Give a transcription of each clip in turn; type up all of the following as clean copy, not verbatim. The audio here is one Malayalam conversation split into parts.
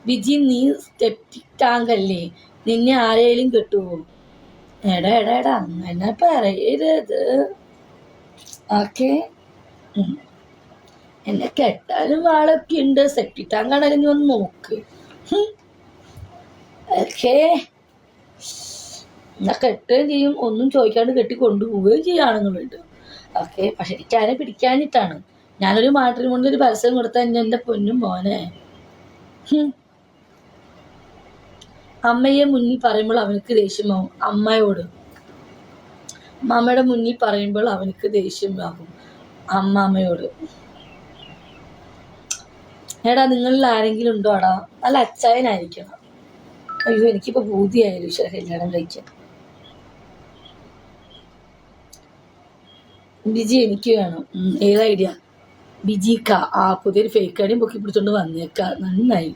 വിജി നീ സെപ്റ്റിക് ടാങ്കല്ലേ, നിന്നെ ആരെയും കെട്ടുവോ? എടാ എടാ എടാ അങ്ങനെ പറയരുത്. ഓക്കെ, എന്നെ കെട്ടാനും ആളൊക്കെ ഉണ്ട്. സെപ്റ്റിക് ടാങ്ക് ആണെങ്കിലും നീ ഒന്ന് നോക്ക്. ഓക്കെ, എന്നാ കെട്ടുകയും ചെയ്യും, ഒന്നും ചോദിക്കാണ്ട് കെട്ടി കൊണ്ടുപോവുകയും ചെയ്യും ആണുങ്ങളുണ്ട്. ഓക്കെ, പക്ഷെ എനിക്ക് ആരെ പിടിക്കാനിട്ടാണ്. ഞാനൊരു മാട്രിമോണിയിൽ ഒരു പരസ്യം കൊടുത്താൽ എൻ്റെ പൊന്നും മോനെ. അമ്മയെ മുന്നിൽ പറയുമ്പോൾ അവനക്ക് ദേഷ്യമാവും. അമ്മയോട് അമ്മയുടെ മുന്നിൽ പറയുമ്പോൾ അവനക്ക് ദേഷ്യമാകും അമ്മാമ്മയോട്. എടാ നിങ്ങളിൽ ആരെങ്കിലും ഉണ്ടോ അടാ? നല്ല അച്ചായനായിരിക്കണം. അയ്യോ എനിക്കിപ്പോ ബൂതിയായാലും ഈശ്വര കല്യാണം കഴിക്കാൻ. ബിജി എനിക്ക് വേണം. ഏത് ഐഡിയ? ബിജിക്ക ആ പുതിയൊരു ഫേക്ക് ഐഡിയും പൊക്കി പിടിച്ചോണ്ട് വന്നേക്ക. നന്നായി.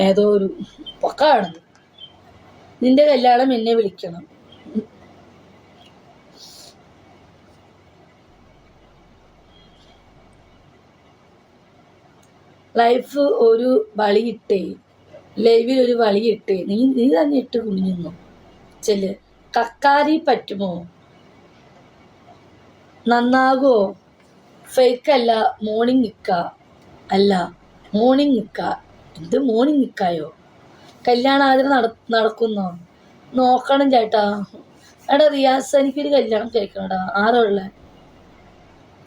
ഏതോ ഒരു പൊക്ക കാണുന്നു. നിന്റെ കല്യാണം എന്നെ വിളിക്കണം. ലൈഫ് ഒരു വളിയിട്ടേ, ലൈവിൽ ഒരു വളിയിട്ടേ. നീ തന്നെ ഇട്ട് കുഞ്ഞുന്നു ചെല്ല്. കക്കാരി പറ്റുമോ? നന്നാകുമോ? ഫേക്ക് അല്ല, മോർണിംഗ് നിക്ക അല്ല, മോർണിംഗ് നിക്ക. എന്ത് മോർണിംഗ് നിക്കായോ? കല്യാണം ആദ്യം നടക്കുന്നോ? നോക്കണം ചേട്ടാ. എടാ റിയാസ്, എനിക്കൊരു കല്യാണം കേൾക്കണടാ. ആരാ ഉള്ളേ?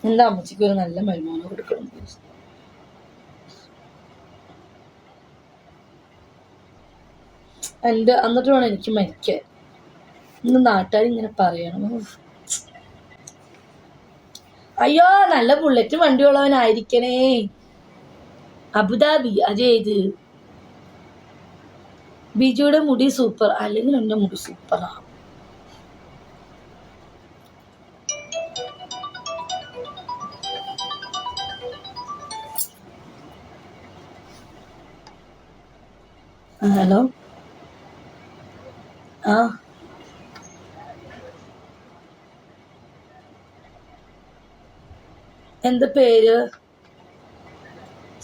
എൻ്റെ അമ്മച്ചിക്ക് ഒരു നല്ല മരുമോനെ കൊടുക്കണം. എന്നിട്ട് വേണം എനിക്ക് മരിക്കാൻ. ഇന്ന് നാട്ടുകാർ ഇങ്ങനെ പറയണം. അയ്യോ നല്ല ബുള്ളറ്റ് വണ്ടിയുള്ളവനായിരിക്കണേ. അബുദാബി. അതേത്? ബിജുയുടെ മുടി സൂപ്പർ. അല്ലെങ്കിൽ എൻ്റെ മുടി സൂപ്പറാ. ഹലോ. ആ എന്താ പേര്?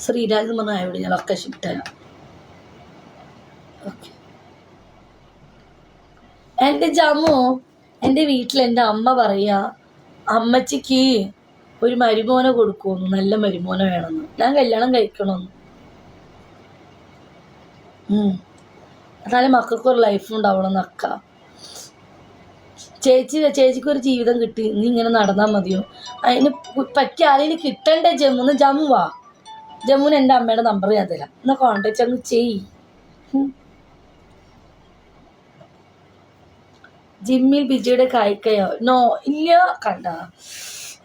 ശ്രീരാജ് എന്ന് പറഞ്ഞാൽ എവിടെ? ഞാൻ ലൊക്കേഷൻ ഇട്ടുതരാം. ഓക്കെ. എൻ്റെ ജമ്മു, എൻ്റെ വീട്ടിൽ എൻ്റെ അമ്മ പറയാ അമ്മച്ചിക്ക് ഒരു മരുമോനെ കൊടുക്കുമെന്ന്, നല്ല മരുമോനെ വേണമെന്ന്. ഞാൻ കല്യാണം കഴിക്കണമെന്ന്. എന്നാലും മക്കൾക്കൊരു ലൈഫ് ഉണ്ടാവണം എന്നക്ക. ചേച്ചിക്ക് ഒരു ജീവിതം കിട്ടി, നീ ഇങ്ങനെ നടന്നാൽ മതിയോ? അതിന് പറ്റിയ ആരെങ്കിലും കിട്ടണ്ടേ? ജമ്മു വാ. ജമ്മുവിന് എൻ്റെ അമ്മയുടെ നമ്പർ ഞാൻ തരാം. എന്നാ കോണ്ടാക്ട് അങ്ങ് ചെയ്. ജിമ്മിൽ ബിജിയുടെ കായ്ക്കയോ? നോ ഇല്ല. കണ്ട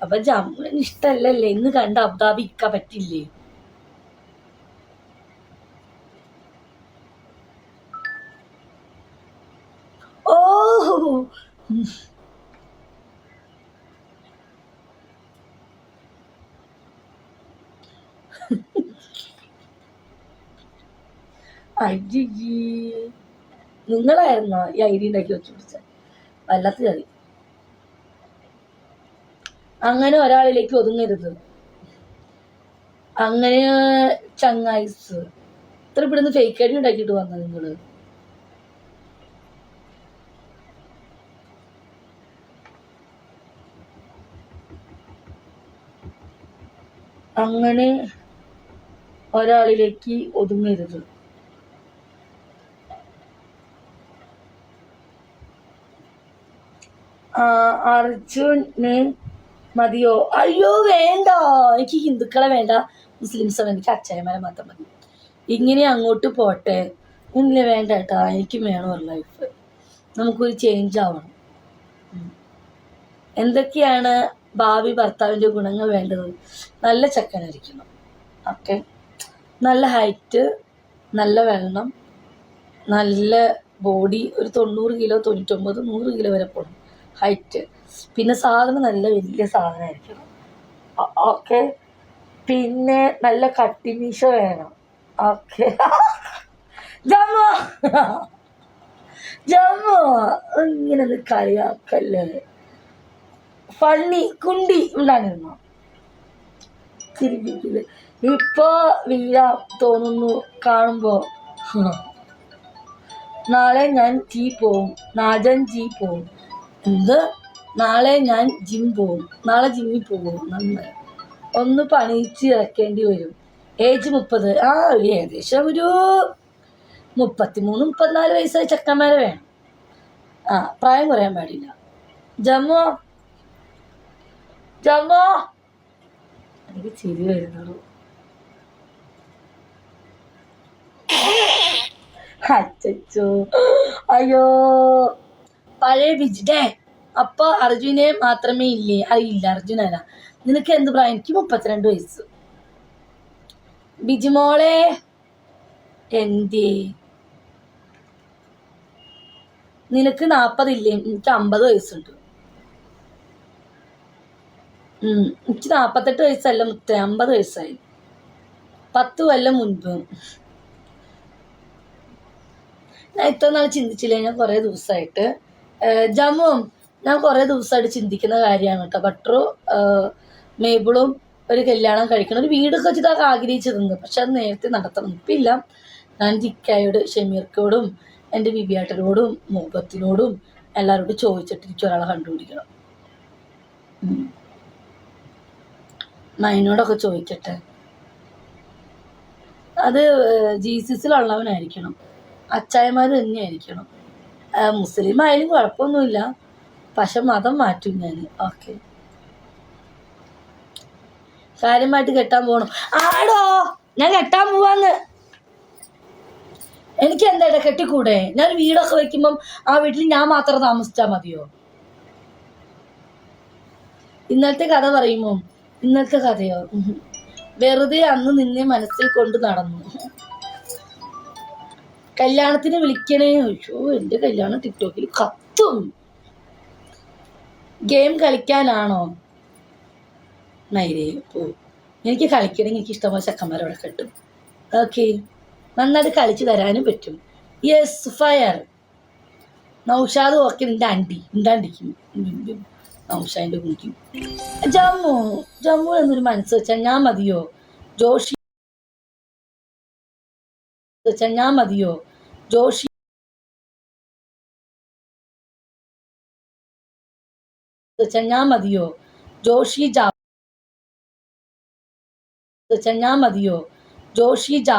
അപ്പൊ ജമ്മുവിന് ഇഷ്ടല്ലല്ലേ? ഇന്ന് കണ്ട അബുദാബി ഇക്കാൻ പറ്റില്ലേ? ഓ അയ്യേ, നിങ്ങളായിരുന്നോ ഈ ഐഡി ഉണ്ടാക്കി വെച്ചു പിടിച്ച? വല്ലാത്ത കളി. അങ്ങനെ ഒരാളിലേക്ക് ഒതുങ്ങരുത്. അങ്ങനെ ചങ്ങായിസ് ഇത്ര ഇവിടുന്ന് ഫേക്ക് ഐഡി ഉണ്ടാക്കിയിട്ട് വന്നത് നിങ്ങള്. അങ്ങനെ ഒരാളിലേക്ക് ഒതുങ്ങരുത്. അർജുന് മതിയോ? അയ്യോ വേണ്ട, എനിക്ക് ഹിന്ദുക്കളെ വേണ്ട, മുസ്ലിംസ് എനിക്ക് അച്ചായന്മാരെ മാത്രം മതി. ഇങ്ങനെ അങ്ങോട്ട് പോട്ടെ. ഇല്ല വേണ്ട കേട്ടാ, എനിക്കും വേണം ഒരു ലൈഫ്. നമുക്കൊരു ചേഞ്ച് ആവണം. എന്തൊക്കെയാണ് ഭാവി ഭർത്താവിൻ്റെ ഗുണങ്ങൾ വേണ്ടത്? നല്ല ചെക്കനായിരിക്കണം. ഓക്കെ, നല്ല ഹൈറ്റ്, നല്ല വെള്ളം, നല്ല ബോഡി, ഒരു 90 കിലോ 99 100 കിലോ വരെ പോകണം ഹൈറ്റ്. പിന്നെ സാധനം നല്ല വലിയ സാധനമായിരിക്കണം. ഓക്കെ, പിന്നെ നല്ല കട്ടിമീശ വേണം. ഓക്കെ. ജമ്മു ജമ്മു ഇങ്ങനെ കളിയാക്കല്ലേ. ഫണ്ണി കുണ്ടി ഉണ്ടായിരുന്നു. ചിരിപ്പിക്കില്ല. ഇപ്പൊ വീഴാൻ തോന്നുന്നു കാണുമ്പോ. നാളെ ഞാൻ നാജൻ പോവും. എന്ത്? നാളെ ഞാൻ നാളെ ജിമ്മിൽ പോവും. നന്നായി. ഒന്ന് പണിയിച്ച് ഇറക്കേണ്ടി വരും. ഏജ് 30. ഏകദേശം ഒരു 33-34 വയസ്സായ ചെക്കന്മാരെ വേണം. പ്രായം കുറയാൻ പാടില്ല. ജമ്മോ എനിക്ക് ചിരി വരുന്നുള്ളൂ. അച്ചോ, അയ്യോ, പഴയ ബിജിഡേ. അപ്പൊ അർജുനെ മാത്രമേ അറിയില്ല. അർജുനല്ല. നിനക്ക് എന്ത് പ്രായം? എനിക്ക് 32 വയസ്സ്. ബിജിമോളെ എന്തേ? നിനക്ക് 40 ഇല്ലേ? എനിക്ക് 50 വയസ്സുണ്ട്. എനിക്ക് 48 വയസ്സല്ല മുത്തേ, 50 വയസ്സായി. 10 കൊല്ലം മുൻപ്. ഞാൻ ഇത്ര നാൾ ചിന്തിച്ചില്ല. ഞാൻ കുറേ ദിവസമായിട്ട് ഞാൻ കുറേ ദിവസമായിട്ട് ചിന്തിക്കുന്ന കാര്യമാണ് കേട്ടോ. ബട്ടറും മേബിളും ഒരു കല്യാണം കഴിക്കണം, ഒരു വീടൊക്കെ വെച്ചിട്ടൊക്കെ ആഗ്രഹിച്ചിരുന്നു. പക്ഷെ അത് നേരത്തെ നടത്തണം. ഇപ്പം ഇല്ല. ഞാൻ ജിക്കായോട്, ഷമീർക്കോടും എൻ്റെ ബിബിയാട്ടനോടും മുഖത്തിനോടും എല്ലാവരോടും ചോദിച്ചിട്ടിരിക്കും ഒരാളെ കണ്ടുപിടിക്കണം. മൈനോടൊക്കെ ചോദിക്കട്ടെ. അത് ജീസസിലുള്ളവനായിരിക്കണം. അച്ചായമാർ തന്നെയായിരിക്കണം. മുസ്ലിം ആയാലും കുഴപ്പമൊന്നുമില്ല. പക്ഷെ മതം മാറ്റും ഞാൻ. ഓക്കെ, കാര്യമായിട്ട് കെട്ടാൻ പോകണം. ആടോ, ഞാൻ കെട്ടാൻ പോവാന്ന്. എനിക്ക് എന്താ കെട്ടിക്കൂടെ? ഞാൻ വീടൊക്കെ വെക്കുമ്പം ആ വീട്ടിൽ ഞാൻ മാത്രം താമസിച്ചാൽ മതിയോ? ഇന്നലത്തെ കഥ പറയുമോ? ഇന്നലത്തെ കഥയോ? വെറുതെ അന്ന് നിന്നെ മനസ്സിൽ കൊണ്ട് നടന്നു. കല്യാണത്തിന് വിളിക്കണേ. അയ്യോ, എൻ്റെ കല്യാണം ടിക്ടോക്കിൽ കത്തും. ഗെയിം കളിക്കാനാണോ? നൈരേ പോ. എനിക്ക് കളിക്കണമെങ്കിൽ എനിക്ക് ഇഷ്ടംപോലെ ചെക്കന്മാരോടെ കിട്ടും. ഓക്കെ, നന്നായിട്ട് കളിച്ച് തരാനും പറ്റും. Yes, fire. നൗഷാദ് ഓക്കെ. നിന്റെ ഉണ്ടാണ്ടിക്കും നൗഷാദിന്റെ കുഞ്ഞിക്കും. ജമ്മു എന്നൊരു മനസ്സ് വെച്ചാൽ ഞാൻ മതിയോ? ജോഷി വെച്ചാൽ ഞാൻ മതിയോ? ജോഷി വെച്ചാൽ ഞാൻ മതിയോ? ജോഷി ജാ വെച്ചാൽ ഞാൻ മതിയോ? ജോഷി ജാ